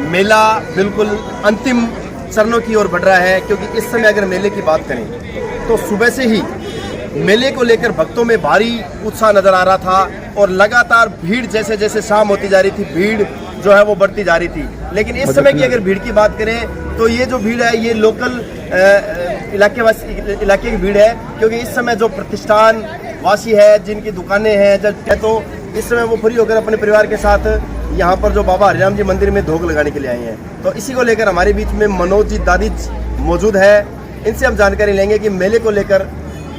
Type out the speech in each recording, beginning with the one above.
मेला बिल्कुल अंतिम चरणों की ओर बढ़ रहा है, क्योंकि इस समय अगर मेले की बात करें तो सुबह से ही मेले को लेकर भक्तों में भारी उत्साह नज़र आ रहा था और लगातार भीड़ जैसे जैसे शाम होती जा रही थी, भीड़ जो है वो बढ़ती जा रही थी। लेकिन इस समय की अगर भीड़ की बात करें तो ये जो भीड़ है ये लोकल इलाके की भीड़ है, क्योंकि इस समय जो प्रतिष्ठान वासी है, जिनकी दुकानें हैं, जब तो इस समय वो फ्री होकर अपने परिवार के साथ यहाँ पर जो बाबा हरिराम जी मंदिर में धोख लगाने के लिए आए हैं। तो इसी को लेकर हमारे बीच में मनोज जी दादिज मौजूद है। इनसे हम जानकारी लेंगे कि मेले को लेकर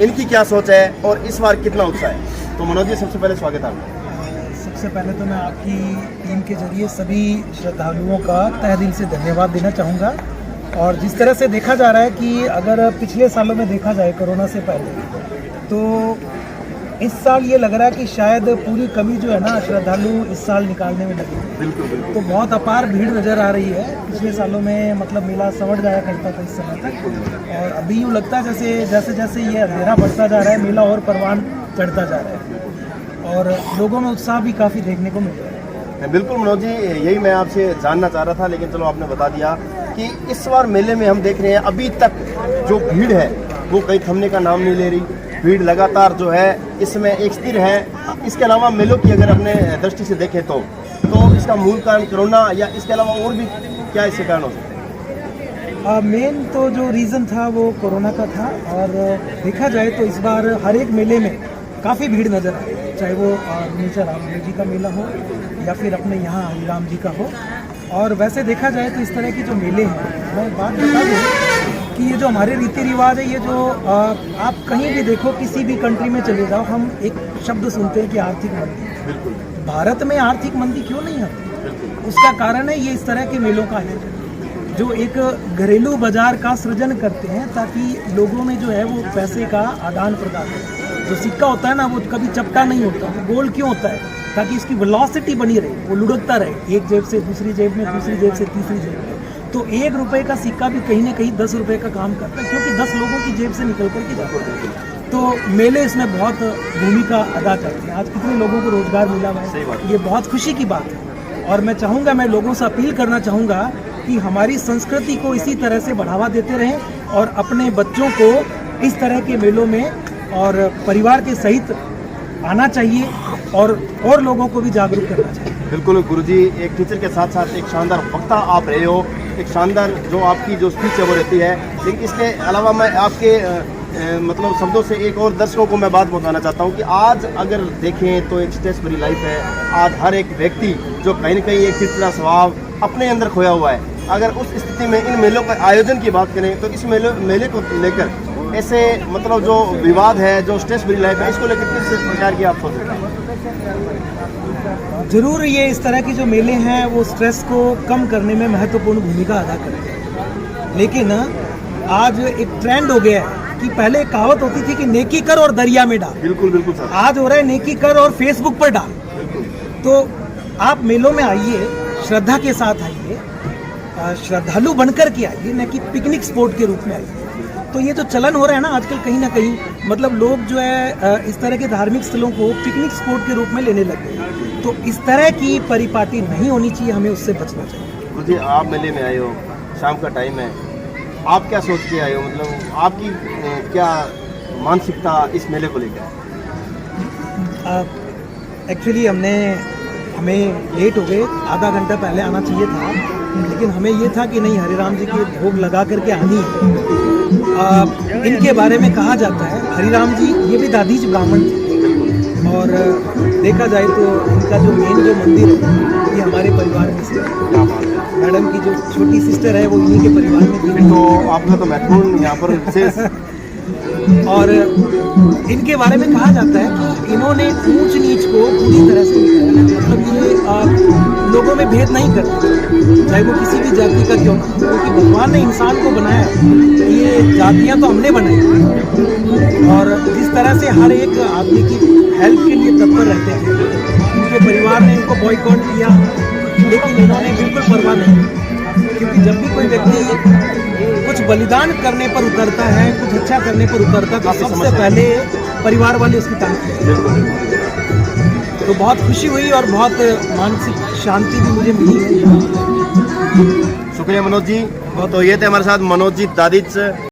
इनकी क्या सोच है और इस बार कितना उत्साह है। तो मनोज जी, सबसे पहले स्वागत है आपका। सबसे पहले तो मैं आपकी टीम के जरिए सभी श्रद्धालुओं का तहे दिल से धन्यवाद देना चाहूँगा। और जिस तरह से देखा जा रहा है कि अगर पिछले सालों में देखा जाए कोरोना से पहले, तो इस साल ये लग रहा है कि शायद पूरी कमी जो है ना श्रद्धालु इस साल निकालने में लगी। बिल्कुल बिल्कुल। तो बहुत अपार भीड़ नज़र आ रही है। पिछले सालों में मतलब मेला संवट जाया करता था इस समय तक, और अभी यूँ लगता है जैसे जैसे ये अंधेरा बढ़ता जा रहा है, मेला और परवान चढ़ता जा रहा है और लोगों में उत्साह भी काफ़ी देखने को मिल रहा है। बिल्कुल मनोज जी, यही मैं आपसे जानना चाह रहा था, लेकिन चलो आपने बता दिया कि इस बार मेले में हम देख रहे हैं अभी तक जो भीड़ है वो कहीं थमने का नाम नहीं ले रही। भीड़ लगातार जो है इसमें एक स्थिर है। इसके अलावा मेलों की अगर अपने दृष्टि से देखें तो इसका मूल कारण कोरोना या इसके अलावा और भी क्या इसके कारण हो सकते हैं? मेन तो जो रीज़न था वो कोरोना का था, और देखा जाए तो इस बार हर एक मेले में काफ़ी भीड़ नज़र आई, चाहे वो नीचे राम जी का मेला हो या फिर अपने यहाँ हरिराम जी का हो। और वैसे देखा जाए तो इस तरह की जो मेले हैं, मैं बात बता दूँ कि ये जो हमारे रीति रिवाज है, ये जो आप कहीं भी देखो, किसी भी कंट्री में चले जाओ, हम एक शब्द सुनते हैं कि आर्थिक मंदी। बिल्कुल। भारत में आर्थिक मंदी क्यों नहीं आती? उसका कारण है ये इस तरह के मेलों का आयोजन, जो एक घरेलू बाजार का सृजन करते हैं ताकि लोगों में जो है वो पैसे का आदान प्रदान हो। जो सिक्का होता है ना, वो कभी चपटा नहीं होता। वो गोल क्यों होता है? ताकि इसकी वेलोसिटी बनी रहे, वो लुढ़कता रहे, एक जेब से दूसरी जेब में, दूसरी जेब से तीसरी जेब में। तो 1 रुपए का सिक्का भी कहीं ना कहीं 10 रुपए का काम करता है, क्योंकि 10 लोगों की जेब से निकल कर के जाता है। तो मेले इसमें बहुत भूमिका अदा करते हैं। आज कितने लोगों को रोजगार मिला हुआ है, ये बहुत खुशी की बात है। और मैं चाहूँगा, मैं लोगों से अपील करना चाहूँगा कि हमारी संस्कृति को इसी तरह से बढ़ावा देते रहें और अपने बच्चों को इस तरह के मेलों में और परिवार के सहित आना चाहिए और लोगों को भी जागरूक करना चाहिए। बिल्कुल गुरुजी, एक टीचर के साथ साथ एक शानदार वक्ता आप रहे हो, एक शानदार जो आपकी जो स्पीच है वो रहती है। लेकिन इसके अलावा मैं आपके मतलब शब्दों से एक और दर्शकों को मैं बात बताना चाहता हूँ कि आज अगर देखें तो एक स्ट्रेस भरी लाइफ है। आज हर एक व्यक्ति जो कहीं न कहीं एक चिड़चिड़ा स्वभाव अपने अंदर खोया हुआ है, अगर उस स्थिति में इन मेलों का आयोजन की बात करें तो इस मेले को लेकर ऐसे मतलब जो विवाद है, जो स्ट्रेस भरी लाइफ है, इसको लेकर किस प्रकार की आप सोच रहे हैं? जरूर ये इस तरह की जो मेले हैं वो स्ट्रेस को कम करने में महत्वपूर्ण भूमिका अदा करते हैं। लेकिन आज एक ट्रेंड हो गया है कि पहले एक कहावत होती थी कि नेकी कर और दरिया में डाल। बिल्कुल बिल्कुल सर। आज हो रहा है नेकी कर और फेसबुक पर डाल। तो आप मेलों में आइए, श्रद्धा के साथ आइए, श्रद्धालु बनकर के आइए, न कि पिकनिक स्पॉट के रूप में आइए। तो ये जो चलन हो रहा है ना आजकल, कहीं ना कहीं मतलब लोग जो है इस तरह के धार्मिक स्थलों को पिकनिक स्पॉट के रूप में लेने लग गए। तो इस तरह की परिपाटी नहीं होनी चाहिए, हमें उससे बचना चाहिए। मुझे आप मेले में आए हो, शाम का टाइम है, आप क्या सोच के आए हो? मतलब आपकी क्या मानसिकता इस मेले को लेकर? एक्चुअली हमें लेट हो गए, आधा घंटा पहले आना चाहिए था, लेकिन हमें ये था कि नहीं, हरिराम जी के भोग लगा करके आनी है। इनके बारे में कहा जाता है, हरिराम जी ये भी दादीज ब्राह्मण थे, और देखा जाए तो इनका जो मेन जो मंदिर है ये हमारे परिवार में से मैडम की जो छोटी सिस्टर है वो इन्हीं के परिवार में थी। तो आपका तो महत्वपूर्ण यहाँ पर विशेष और इनके बारे में कहा जाता है कि इन्होंने ऊंच नीच को पूरी तरह से निकाला। मतलब ये लोगों में भेद नहीं करते, चाहे वो किसी भी जाति का क्यों ना, क्योंकि भगवान ने इंसान को बनाया, ये जातियाँ तो हमने बनाई। और जिस तरह से हर एक आदमी की हेल्प के लिए तत्पर रहते थे, इनके परिवार ने इनको बॉयकॉट किया, लेकिन इन्होंने बिल्कुल परवाह नहीं, क्योंकि जब भी कोई व्यक्ति कुछ बलिदान करने पर उतरता है, कुछ अच्छा करने पर उतरता है, तो सबसे पहले परिवार वाले उसकी तारीफ करते हैं। तो बहुत खुशी हुई और बहुत मानसिक शांति भी मुझे मिली है। शुक्रिया मनोज जी। तो ये थे हमारे साथ मनोज जी दादिच